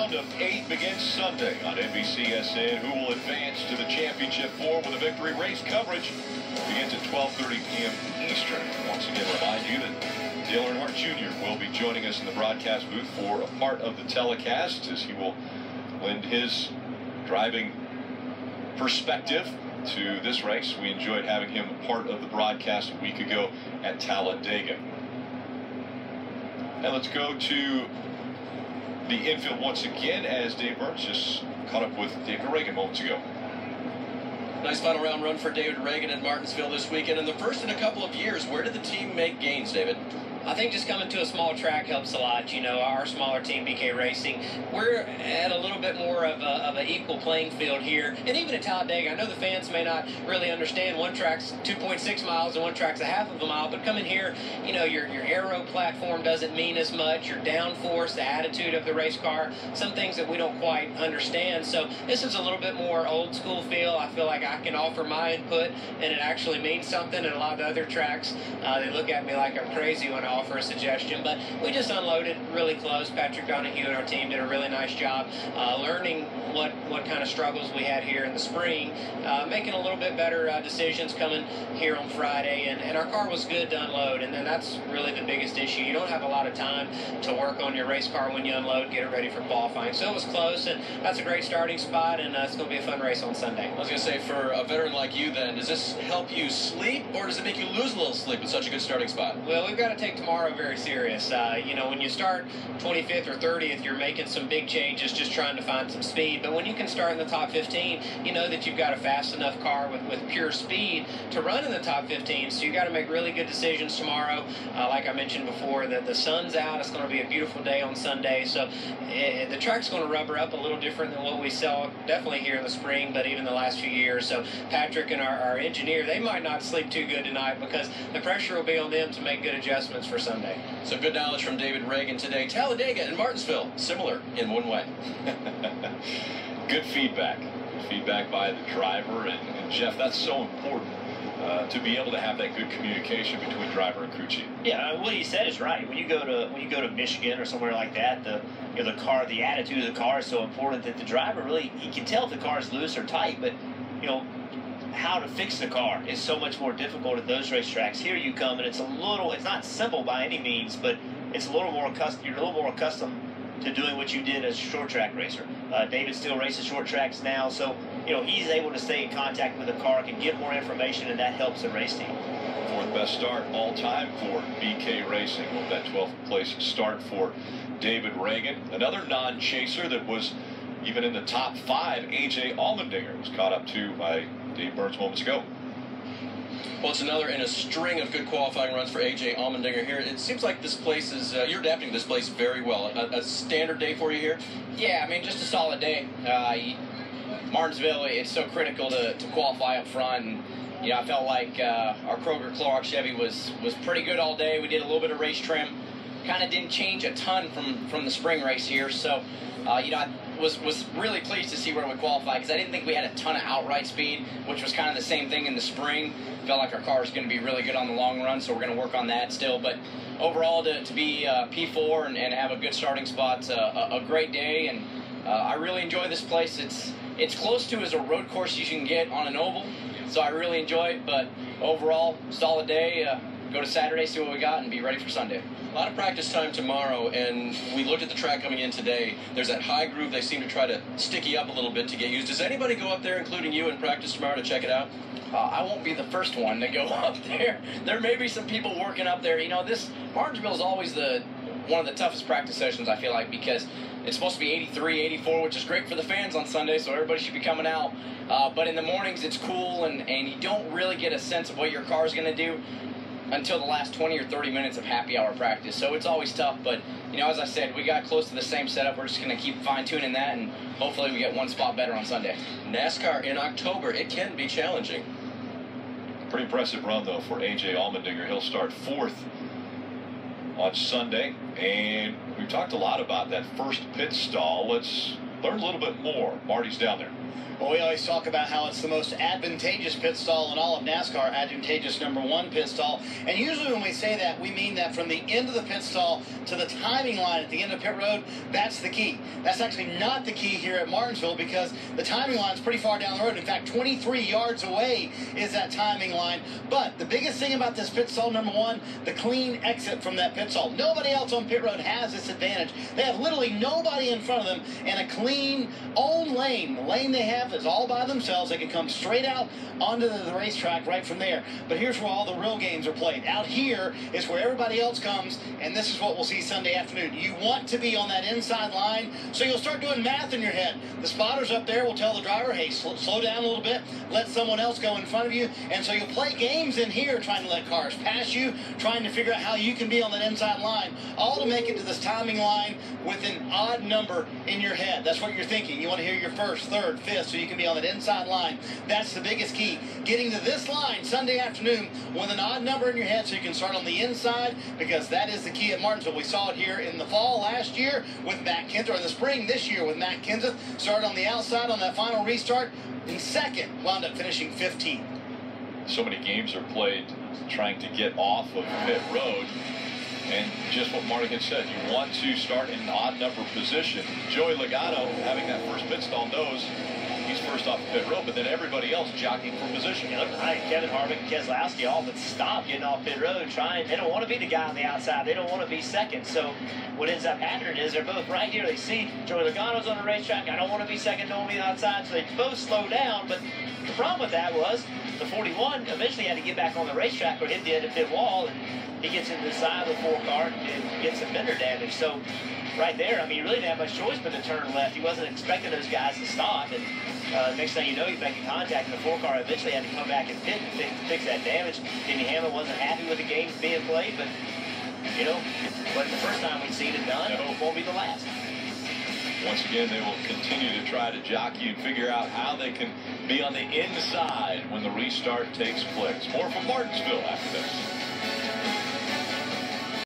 round of 8 begins Sunday on NBCSN. Who will advance to the championship four with a victory? Race coverage begins at 12:30 p.m. Eastern. Once again, remind you that Dale Earnhardt Jr. will be joining us in the broadcast booth for a part of the telecast, as he will lend his driving perspective to this race. We enjoyed having him part of the broadcast a week ago at Talladega. Now let's go to the infield once again, as Dave Burns just caught up with David Reagan moments ago. Nice final round run for David Reagan at Martinsville this weekend, and the first in a couple of years. Where did the team make gains, David? I think just coming to a small track helps a lot. You know, our smaller team, BK Racing, we're at a little bit more of an equal playing field here. And even at Talladega, I know the fans may not really understand. One track's 2.6 miles and one track's a half of a mile. But coming here, you know, your aero platform doesn't mean as much. Your downforce, the attitude of the race car, some things that we don't quite understand. So this is a little bit more old school feel. I feel like I can offer my input, and it actually means something. And a lot of the other tracks, they look at me like I'm crazy when I offer a suggestion, but we just unloaded really close. Patrick Donahue and our team did a really nice job learning what kind of struggles we had here in the spring, making a little bit better decisions coming here on Friday, and our car was good to unload, and then that's really the biggest issue. You don't have a lot of time to work on your race car when you unload, get it ready for qualifying. So it was close, and that's a great starting spot, and it's going to be a fun race on Sunday. I was going to say, for a veteran like you then, does this help you sleep, or does it make you lose a little sleep with such a good starting spot? Well, we've got to take tomorrow very serious. You know, when you start 25th or 30th, you're making some big changes, just trying to find some speed. But when you can start in the top 15, you know that you've got a fast enough car with pure speed to run in the top 15. So you got to make really good decisions tomorrow. Like I mentioned before, that the sun's out. It's going to be a beautiful day on Sunday. So the track's going to rubber up a little different than what we saw definitely here in the spring, but even the last few years. So Patrick and our engineer, they might not sleep too good tonight because the pressure will be on them to make good adjustments for Sunday. So good knowledge from David Reagan today. Talladega and Martinsville, similar in one way. Good feedback. Good feedback by the driver, and Jeff, that's so important to be able to have that good communication between driver and crew chief. Yeah, what he said is right. When you go to Michigan or somewhere like that, the attitude of the car is so important that the driver really, he can tell if the car is loose or tight, but you know, how to fix the car is so much more difficult at those racetracks. Here you come, and it's not simple by any means, but it's a little more accustomed. You're a little more accustomed to doing what you did as a short track racer. David still races short tracks now, so you know he's able to stay in contact with the car, can get more information, and that helps the race team. Fourth best start all time for BK Racing with that 12th place start for David Reagan. Another non-chaser that was even in the top 5, A.J. Allmendinger, was caught up to by Dave Burns moments ago. Well, it's another in a string of good qualifying runs for A.J. Allmendinger here. It seems like this place is, you're adapting this place very well. A standard day for you here? Yeah, I mean, just a solid day. Martinsville, it's so critical to qualify up front. And, you know, I felt like our Kroger Clorox Chevy was pretty good all day. We did a little bit of race trim. Kind of didn't change a ton from the spring race here. So, you know, I was really pleased to see where we qualified because I didn't think we had a ton of outright speed, which was kind of the same thing in the spring. Felt like our car is going to be really good on the long run, so we're going to work on that still. But overall, to be P4 and have a good starting spot, a great day, and I really enjoy this place. It's close to as a road course you can get on an oval, so I really enjoy it. But overall, solid day. Go to Saturday, see what we got, and be ready for Sunday. A lot of practice time tomorrow, and we looked at the track coming in today. There's that high groove they seem to try to sticky up a little bit to get used. Does anybody go up there, including you, in practice tomorrow to check it out? I won't be the first one to go up there. There may be some people working up there. You know, this Martinsville is always one of the toughest practice sessions, I feel like, because it's supposed to be 83, 84, which is great for the fans on Sunday, so everybody should be coming out. But in the mornings, it's cool, and you don't really get a sense of what your car is going to do until the last 20 or 30 minutes of happy hour practice. So it's always tough, but, you know, as I said, we got close to the same setup. We're just going to keep fine-tuning that, and hopefully we get one spot better on Sunday. NASCAR in October, it can be challenging. Pretty impressive run, though, for A.J. Allmendinger. He'll start 4th on Sunday, and we've talked a lot about that first pit stall. Let's learn a little bit more. Marty's down there. Well, we always talk about how it's the most advantageous pit stall in all of NASCAR, advantageous #1 pit stall. And usually when we say that, we mean that from the end of the pit stall to the timing line at the end of pit road, that's the key. That's actually not the key here at Martinsville because the timing line is pretty far down the road. In fact, 23 yards away is that timing line. But the biggest thing about this pit stall #1, the clean exit from that pit stall. Nobody else on pit road has this advantage. They have literally nobody in front of them and a clean own lane. The lane they have is all by themselves. They can come straight out onto the racetrack right from there. But here's where all the real games are played. Out here is where everybody else comes, and this is what we'll see Sunday afternoon. You want to be on that inside line, so you'll start doing math in your head. The spotters up there will tell the driver, hey, slow down a little bit, let someone else go in front of you, and so you'll play games in here trying to let cars pass you, trying to figure out how you can be on that inside line, all to make it to this timing line with an odd number in your head. That's what you're thinking. You want to hear your first, third, fifth, so you can be on that inside line. That's the biggest key. Getting to this line Sunday afternoon with an odd number in your head so you can start on the inside, because that is the key at Martinsville. We saw it here in the fall last year with Matt Kenseth, or in the spring this year with Matt Kenseth. Started on the outside on that final restart in second, wound up finishing 15th. So many games are played trying to get off of pit road. And just what Marty had said, you want to start in an odd number position. Joey Logano, having that first pit stall, knows he's first off the pit road, but then everybody else jockeying for position. Kevin Harvick and Keselowski all but stop getting off pit road, trying. They don't want to be the guy on the outside. They don't want to be second. So what ends up happening is they're both right here. They see Joey Logano's on the racetrack. I don't want to be second, don't want to be outside. So they both slow down. But the problem with that was the 41 eventually had to get back on the racetrack or hit the end of pit wall, and he gets into the side of the 4-car and gets some fender damage. So right there, I mean, he really didn't have much choice but to turn left. He wasn't expecting those guys to stop. And next thing you know, he's making contact, and the 4-car eventually had to come back and pit and fix that damage. Denny Hamlin wasn't happy with the games being played, but, you know, it wasn't the first time we'd seen it done. No. It won't be the last. Once again, they will continue to try to jockey and figure out how they can be on the inside when the restart takes place. More from Martinsville after this.